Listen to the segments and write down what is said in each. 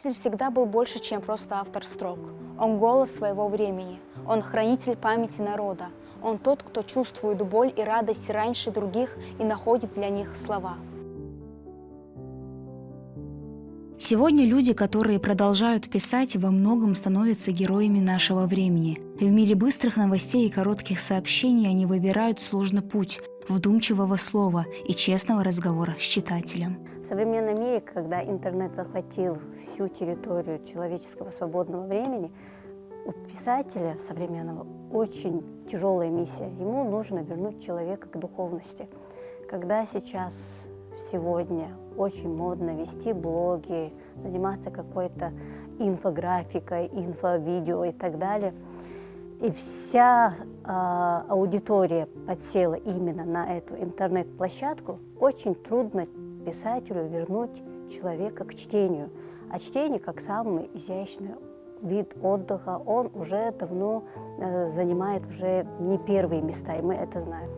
Писатель всегда был больше, чем просто автор строк. Он голос своего времени, он хранитель памяти народа, он тот, кто чувствует боль и радость раньше других и находит для них слова. Сегодня люди, которые продолжают писать, во многом становятся героями нашего времени. В мире быстрых новостей и коротких сообщений они выбирают сложный путь вдумчивого слова и честного разговора с читателем. В современном мире, когда интернет захватил всю территорию человеческого свободного времени, у писателя современного очень тяжелая миссия. Ему нужно вернуть человека к духовности. Когда сегодня очень модно вести блоги, заниматься какой-то инфографикой, инфовидео и так далее, и вся аудитория подсела именно на эту интернет-площадку, очень трудно писателю вернуть человека к чтению. А чтение, как самый изящный вид отдыха, он уже давно занимает уже не первые места, и мы это знаем.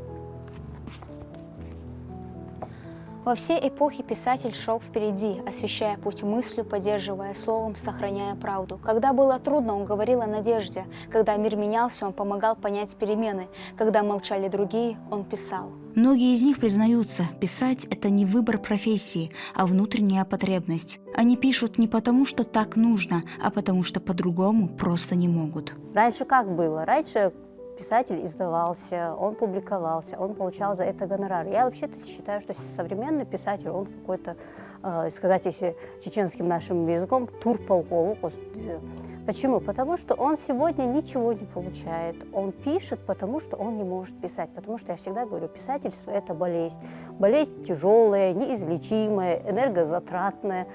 Во все эпохи писатель шел впереди, освещая путь мыслью, поддерживая словом, сохраняя правду. Когда было трудно, он говорил о надежде. Когда мир менялся, он помогал понять перемены. Когда молчали другие, он писал. Многие из них признаются, писать – это не выбор профессии, а внутренняя потребность. Они пишут не потому, что так нужно, а потому, что по-другому просто не могут. Раньше как было? Раньше писатель издавался, он публиковался, он получал за это гонорар. Я вообще-то считаю, что современный писатель, он какой-то, сказать, если чеченским нашим языком, турполковый. Почему? Потому что он сегодня ничего не получает. Он пишет, потому что он не может писать. Потому что я всегда говорю, писательство – это болезнь. Болезнь тяжелая, неизлечимая, энергозатратная.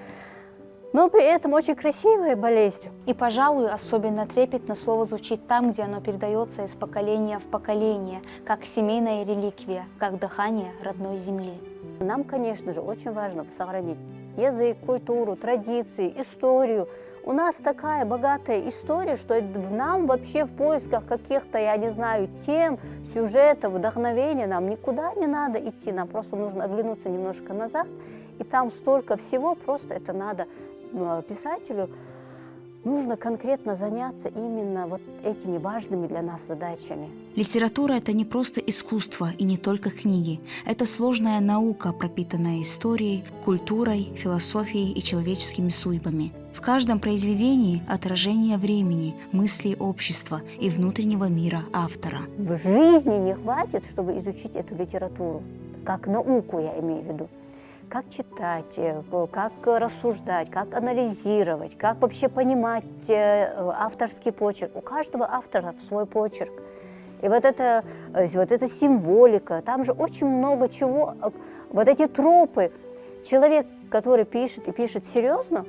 Но при этом очень красивая болезнь. И, пожалуй, особенно трепетно слово звучит там, где оно передается из поколения в поколение, как семейная реликвия, как дыхание родной земли. Нам, конечно же, очень важно сохранить язык, культуру, традиции, историю. У нас такая богатая история, что нам вообще в поисках каких-то, я не знаю, тем, сюжетов, вдохновения нам никуда не надо идти. Нам просто нужно оглянуться немножко назад, и там столько всего, просто это надо писателю, нужно конкретно заняться именно вот этими важными для нас задачами. Литература – это не просто искусство и не только книги. Это сложная наука, пропитанная историей, культурой, философией и человеческими судьбами. В каждом произведении отражение времени, мыслей общества и внутреннего мира автора. В жизни не хватит, чтобы изучить эту литературу, как науку я имею в виду. Как читать, как рассуждать, как анализировать, как вообще понимать авторский почерк. У каждого автора свой почерк. И вот эта символика, там же очень много чего, вот эти тропы. Человек, который пишет и пишет серьезно,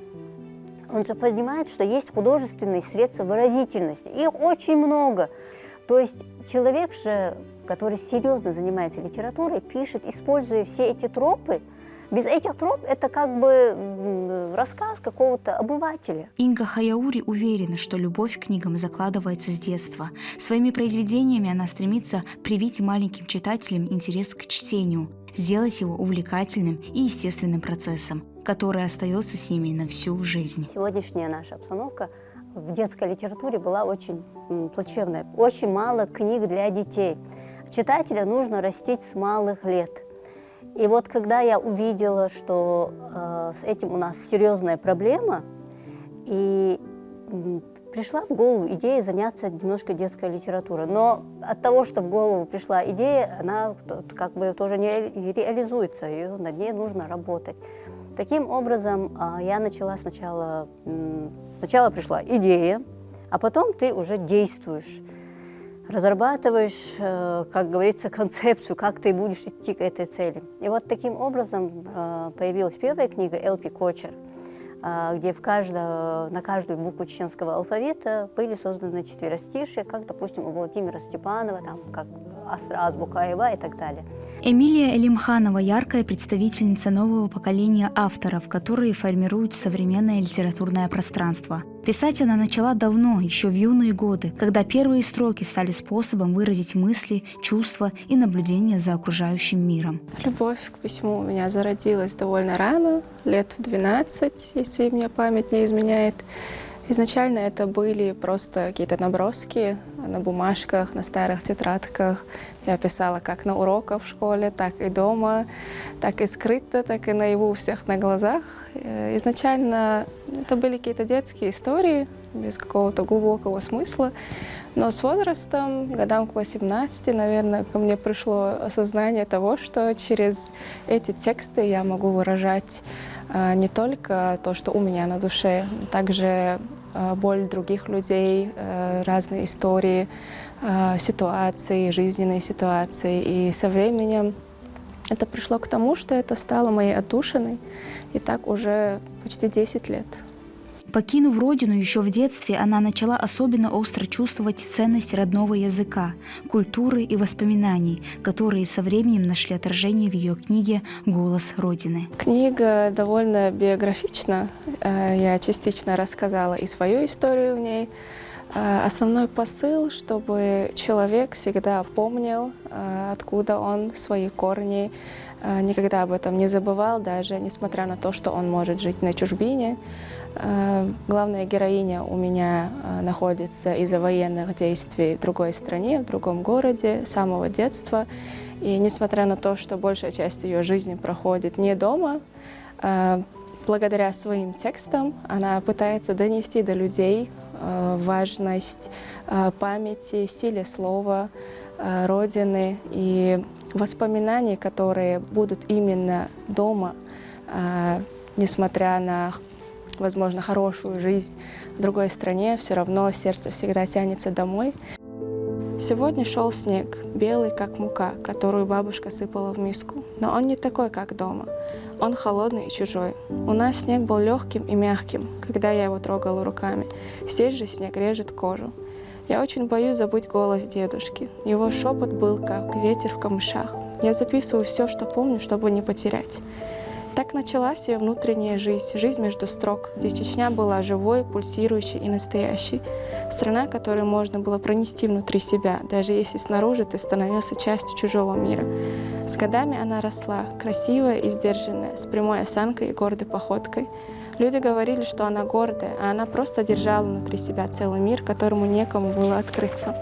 он же понимает, что есть художественные средства выразительности. Их очень много. То есть человек же, который серьезно занимается литературой, пишет, используя все эти тропы. Без этих троп это как бы рассказ какого-то обывателя. Инга Хаяури уверена, что любовь к книгам закладывается с детства. Своими произведениями она стремится привить маленьким читателям интерес к чтению, сделать его увлекательным и естественным процессом, который остается с ними на всю жизнь. Сегодняшняя наша обстановка в детской литературе была очень плачевная. Очень мало книг для детей. Читателя нужно растить с малых лет. И вот когда я увидела, что с этим у нас серьезная проблема, и пришла в голову идея заняться немножко детской литературой. Но от того, что в голову пришла идея, она как бы тоже не реализуется, ее над ней нужно работать. Таким образом, я начала сначала пришла идея, а потом ты уже действуешь. Разрабатываешь, как говорится, концепцию, как ты будешь идти к этой цели. И вот таким образом появилась первая книга Элпи Кочер, где на каждую букву чеченского алфавита были созданы четверостишие, как, допустим, у Владимира Степанова, там, как азбука Айва и так далее. Эмилия Элимханова – яркая представительница нового поколения авторов, которые формируют современное литературное пространство. Писать она начала давно, еще в юные годы, когда первые строки стали способом выразить мысли, чувства и наблюдения за окружающим миром. Любовь к письму у меня зародилась довольно рано, лет в 12, если мне память не изменяет. Изначально это были просто какие-то наброски на бумажках, на старых тетрадках. Я писала как на уроках в школе, так и дома, так и скрыто, так и наяву у всех на глазах. Изначально это были какие-то детские истории, без какого-то глубокого смысла. Но с возрастом, годам к 18, наверное, ко мне пришло осознание того, что через эти тексты я могу выражать не только то, что у меня на душе, но также боль других людей, разные истории, ситуации, жизненные ситуации. И со временем это пришло к тому, что это стало моей отдушиной. И так уже почти 10 лет. Покинув родину еще в детстве, она начала особенно остро чувствовать ценность родного языка, культуры и воспоминаний, которые со временем нашли отражение в ее книге «Голос Родины». Книга довольно биографична. Я частично рассказала и свою историю в ней. Основной посыл, чтобы человек всегда помнил, откуда он, свои корни, никогда об этом не забывал, даже несмотря на то, что он может жить на чужбине. Главная героиня у меня находится из-за военных действий в другой стране, в другом городе, с самого детства. И несмотря на то, что большая часть ее жизни проходит не дома, благодаря своим текстам она пытается донести до людей важность памяти, силе слова, Родины и воспоминаний, которые будут именно дома, несмотря на, возможно, хорошую жизнь в другой стране, все равно сердце всегда тянется домой. Сегодня шел снег, белый, как мука, которую бабушка сыпала в миску. Но он не такой, как дома. Он холодный и чужой. У нас снег был легким и мягким, когда я его трогала руками. Здесь же снег режет кожу. Я очень боюсь забыть голос дедушки. Его шепот был, как ветер в камышах. Я записываю все, что помню, чтобы не потерять. Так началась ее внутренняя жизнь, жизнь между строк, где Чечня была живой, пульсирующей и настоящей. Страна, которую можно было пронести внутри себя, даже если снаружи ты становился частью чужого мира. С годами она росла, красивая и сдержанная, с прямой осанкой и гордой походкой. Люди говорили, что она гордая, а она просто держала внутри себя целый мир, которому некому было открыться.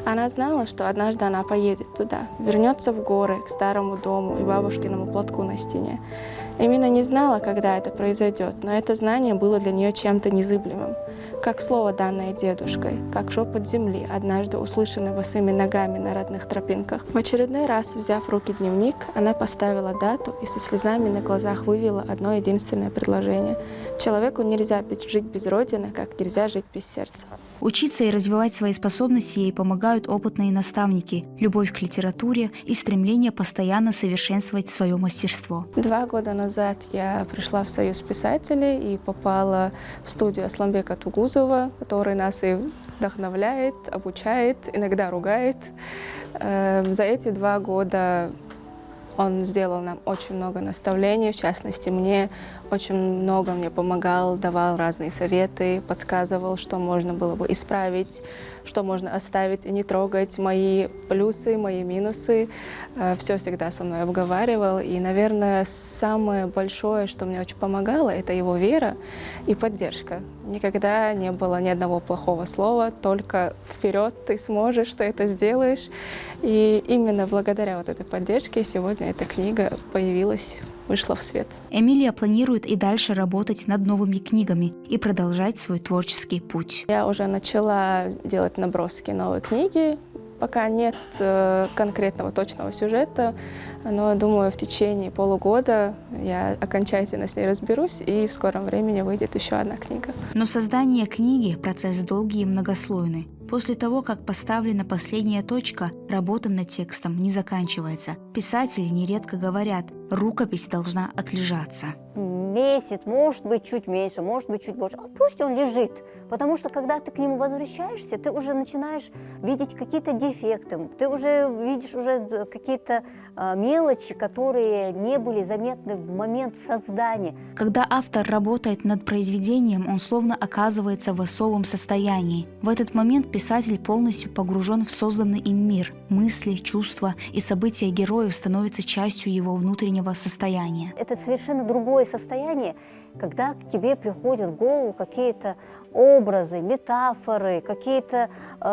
Она знала, что однажды она поедет туда, вернется в горы, к старому дому и бабушкиному платку на стене. Именно не знала, когда это произойдет, но это знание было для нее чем-то незыблемым. Как слово, данное дедушкой, как шепот земли, однажды услышанный босыми ногами на родных тропинках. В очередной раз, взяв в руки дневник, она поставила дату и со слезами на глазах вывела одно единственное предложение. Человеку нельзя жить без Родины, как нельзя жить без сердца. Учиться и развивать свои способности ей помогают опытные наставники, любовь к литературе и стремление постоянно совершенствовать свое мастерство. 2 года назад я пришла в Союз писателей и попала в студию Асламбека Тугузова, который нас и вдохновляет, обучает, иногда ругает. За эти 2 года он сделал нам очень много наставлений, в частности, мне очень много помогал, давал разные советы, подсказывал, что можно было бы исправить, что можно оставить и не трогать, мои плюсы, мои минусы. Все всегда со мной обговаривал. И, наверное, самое большое, что мне очень помогало, это его вера и поддержка. Никогда не было ни одного плохого слова, только вперед, ты сможешь, ты это сделаешь. И именно благодаря вот этой поддержке сегодня эта книга появилась, вышла в свет. Эмилия планирует и дальше работать над новыми книгами и продолжать свой творческий путь. Я уже начала делать наброски новой книги. Пока нет конкретного точного сюжета, но, думаю, в течение полугода я окончательно с ней разберусь, и в скором времени выйдет еще одна книга. Но создание книги – процесс долгий и многослойный. После того, как поставлена последняя точка, работа над текстом не заканчивается. Писатели нередко говорят, рукопись должна отлежаться. месяц, может быть, чуть меньше, может быть, чуть больше. А пусть он лежит, потому что когда ты к нему возвращаешься, ты уже начинаешь видеть какие-то дефекты, ты уже видишь уже какие-то мелочи, которые не были заметны в момент создания. Когда автор работает над произведением, он словно оказывается в особом состоянии. В этот момент писатель полностью погружен в созданный им мир. Мысли, чувства и события героев становятся частью его внутреннего состояния. Это совершенно другое состояние, когда к тебе приходят в голову какие-то образы, метафоры, какие-то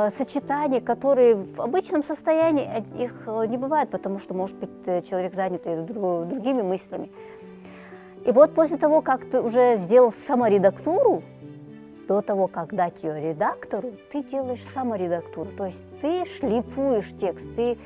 сочетания, которые в обычном состоянии их не бывает, потому что, может быть, человек занят и другими мыслями. И вот после того, как ты уже сделал саморедактуру, до того, как дать ее редактору, ты делаешь саморедактуру, то есть ты шлифуешь текст, ты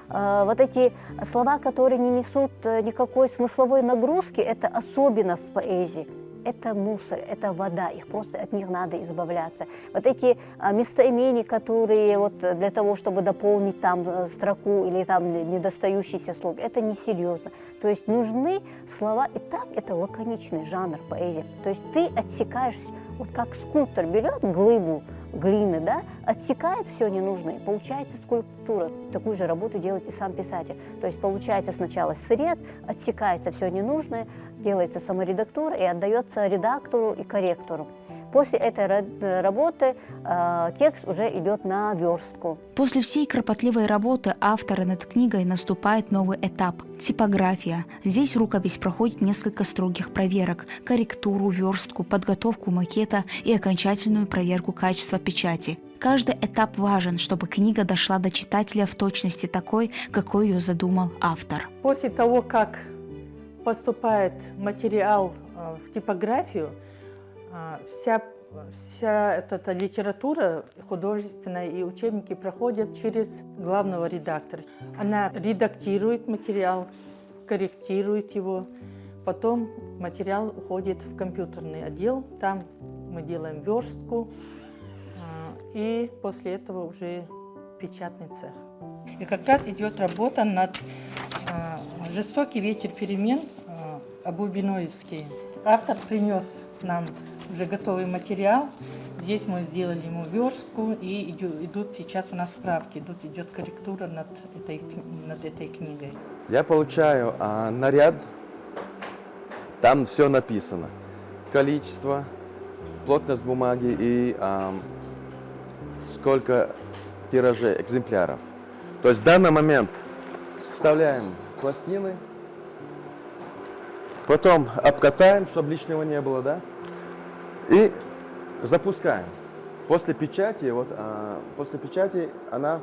вот эти слова, которые не несут никакой смысловой нагрузки, это особенно в поэзии. Это мусор, это вода, их просто от них надо избавляться. Вот эти местоимения, которые вот для того, чтобы дополнить там строку или там недостающийся слог, это несерьезно. То есть нужны слова, и так это лаконичный жанр поэзии. То есть ты отсекаешь, вот как скульптор берет глыбу глины, да, отсекает все ненужное, получается скульптура. Такую же работу делает и сам писатель. То есть получается сначала срез, отсекается все ненужное, делается саморедактура и отдается редактору и корректору. После этой работы текст уже идет на верстку. После всей кропотливой работы автора над книгой наступает новый этап – типография. Здесь рукопись проходит несколько строгих проверок – корректуру, верстку, подготовку макета и окончательную проверку качества печати. Каждый этап важен, чтобы книга дошла до читателя в точности такой, какой ее задумал автор. После того, как поступает материал в типографию, вся эта литература художественная и учебники проходят через главного редактора. Она редактирует материал, корректирует его, потом материал уходит в компьютерный отдел, там мы делаем верстку, и после этого уже печатный цех. И как раз идет работа над «Жестокий ветер перемен» Абубиноевский. Автор принес нам уже готовый материал. Здесь мы сделали ему верстку, и идут сейчас у нас справки, идет корректура над этой книгой. Я получаю наряд, там все написано. Количество, плотность бумаги и сколько тиражей, экземпляров. То есть в данный момент вставляем пластины, потом обкатаем, чтобы лишнего не было, да? И запускаем. После печати она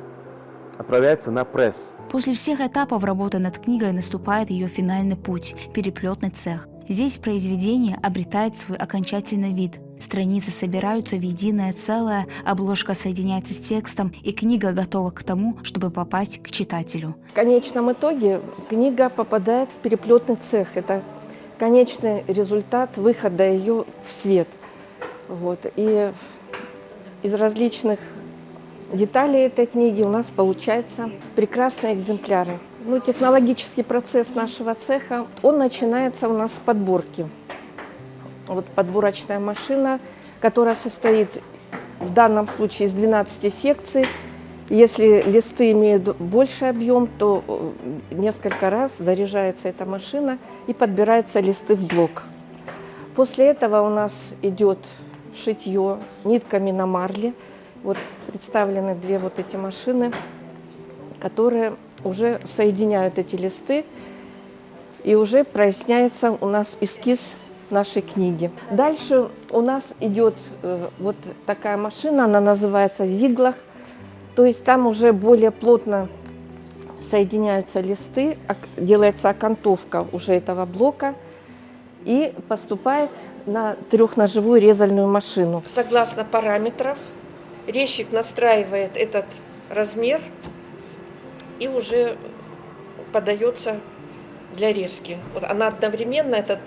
отправляется на пресс. После всех этапов работы над книгой наступает ее финальный путь – переплетный цех. Здесь произведение обретает свой окончательный вид. Страницы собираются в единое целое, обложка соединяется с текстом, и книга готова к тому, чтобы попасть к читателю. В конечном итоге книга попадает в переплетный цех. Это конечный результат выхода ее в свет. Вот. И из различных деталей этой книги у нас получаются прекрасные экземпляры. Технологический процесс нашего цеха, он начинается у нас с подборки. Вот подборочная машина, которая состоит в данном случае из 12 секций. Если листы имеют больший объем, то несколько раз заряжается эта машина и подбираются листы в блок. После этого у нас идет шитье нитками на марле. Вот представлены две вот эти машины, которые уже соединяют эти листы, и уже проясняется у нас эскиз нашей книги. Дальше у нас идет вот такая машина, она называется зиглах, то есть там уже более плотно соединяются листы, делается окантовка уже этого блока и поступает на трехножевую резальную машину. Согласно параметров резчик настраивает этот размер и уже подается для резки. Вот она одновременно, этот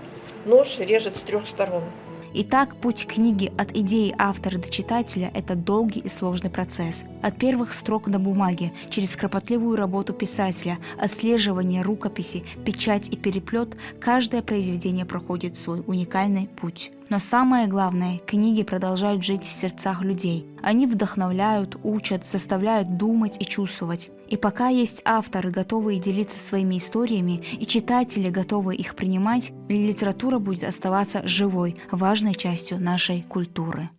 нож режет с 3 сторон. Итак, путь книги от идеи автора до читателя – это долгий и сложный процесс. От первых строк на бумаге, через кропотливую работу писателя, отслеживание рукописи, печать и переплет, каждое произведение проходит свой уникальный путь. Но самое главное, книги продолжают жить в сердцах людей. Они вдохновляют, учат, заставляют думать и чувствовать. И пока есть авторы, готовые делиться своими историями, и читатели, готовые их принимать, литература будет оставаться живой, важной частью нашей культуры.